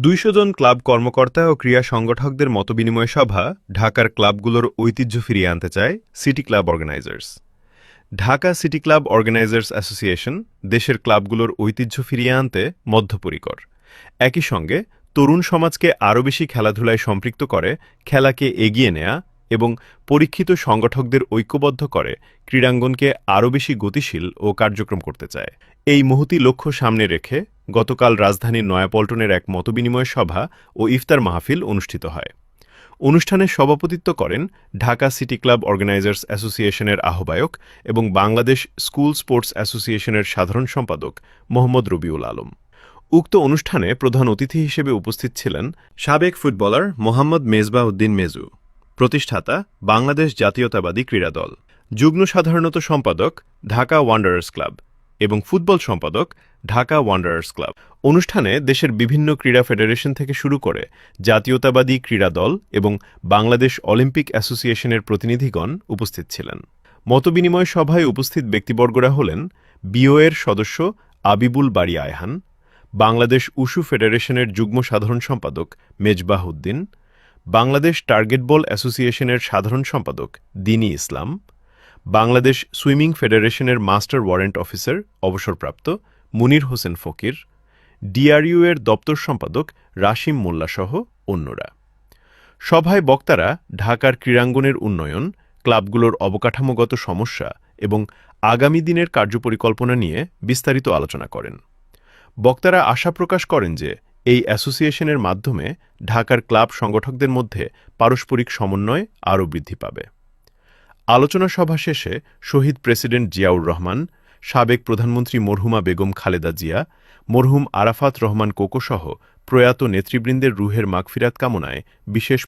২০০ জন club কর্মকর্তা ও ক্রীড়া সংগঠকদের মতবিনিময় সভা ঢাকার ক্লাবগুলোর ঐতিহ্য ফিরিয়ে আনতে চায় city club organisers. Dhaka city club organisers association দেশের ক্লাবগুলোর ঐতিহ্য ফিরিয়ে আনতে বদ্ধপরিকর। একই সঙ্গে তরুণ সমাজকে আরও বেশি খেলাধুলায় সম্পৃক্ত করে খেলাকে এগিয়ে নেয়া এবং পরীক্ষিত সংগঠকদের ঐক্যবদ্ধ করে ক্রীড়াঙ্গনকে আরও বেশি গতিশীল ও কার্যক্রম করতে চায়। এই মহতী লক্ষ্য সামনে রেখে গতকাল রাজধানীর নয়াপল্টনের এক মতবিনিময় সভা ও ইফতার মাহফিল অনুষ্ঠিত হয়। অনুষ্ঠানে সভাপতিত্ব করেন ঢাকা সিটি ক্লাব অর্গানাইজার্স অ্যাসোসিয়েশনের আহ্বায়ক এবং বাংলাদেশ স্কুল স্পোর্টস অ্যাসোসিয়েশনের সাধারণ সম্পাদক মোহাম্মদ রবিউল আলম। উক্ত অনুষ্ঠানে প্রধান অতিথি হিসেবে উপস্থিত ছিলেন সাবেক ফুটবলার মোহাম্মদ মেজবাহ উদ্দিন মেজু, প্রতিষ্ঠাতা বাংলাদেশ জাতীয়তাবাদী ক্রীড়া দল, যুগ্ম সাধারণত সম্পাদক ঢাকা ওয়ান্ডারার্স ক্লাব এবং ফুটবল সম্পাদক ঢাকা ওয়ান্ডারার্স ক্লাব। অনুষ্ঠানে দেশের বিভিন্ন ক্রীড়া ফেডারেশন থেকে শুরু করে জাতীয়তাবাদী ক্রীড়া দল এবং বাংলাদেশ অলিম্পিক অ্যাসোসিয়েশনের প্রতিনিধিগণ উপস্থিত ছিলেন। মতবিনিময় সভায় উপস্থিত ব্যক্তিবর্গরা হলেন বিওএর সদস্য আবিবুল বারী আয়হান, বাংলাদেশ উশু ফেডারেশনের যুগ্ম সাধারণ সম্পাদক মেজবাহ উদ্দিন, বাংলাদেশ টার্গেট বল অ্যাসোসিয়েশনের সাধারণ সম্পাদক দিনী ইসলাম, বাংলাদেশ সুইমিং ফেডারেশনের মাস্টার ওয়ারেন্ট অফিসার অবসরপ্রাপ্ত মুনির হোসেন ফকির, ডিআরইউ এর দপ্তর সম্পাদক রাশিম মোল্লাসহ অন্যরা। সভায় বক্তারা ঢাকার ক্রীড়াঙ্গনের উন্নয়ন, ক্লাবগুলোর অবকাঠামোগত সমস্যা এবং আগামী দিনের কার্যপরিকল্পনা নিয়ে বিস্তারিত আলোচনা করেন। বক্তারা আশা প্রকাশ করেন যে এই অ্যাসোসিয়েশনের মাধ্যমে ঢাকার ক্লাব সংগঠকদের মধ্যে পারস্পরিক সমন্বয় আরও বৃদ্ধি পাবে। আলোচনা সভা শেষে শহীদ প্রেসিডেন্ট জিয়াউর রহমান, সাবেক প্রধানমন্ত্রী মরহুমা বেগম খালেদা জিয়া, মরহুম আরাফাত রহমান কোকোসহ প্রয়াত নেতৃবৃন্দের রুহের মাগফিরাত কামনায় বিশেষ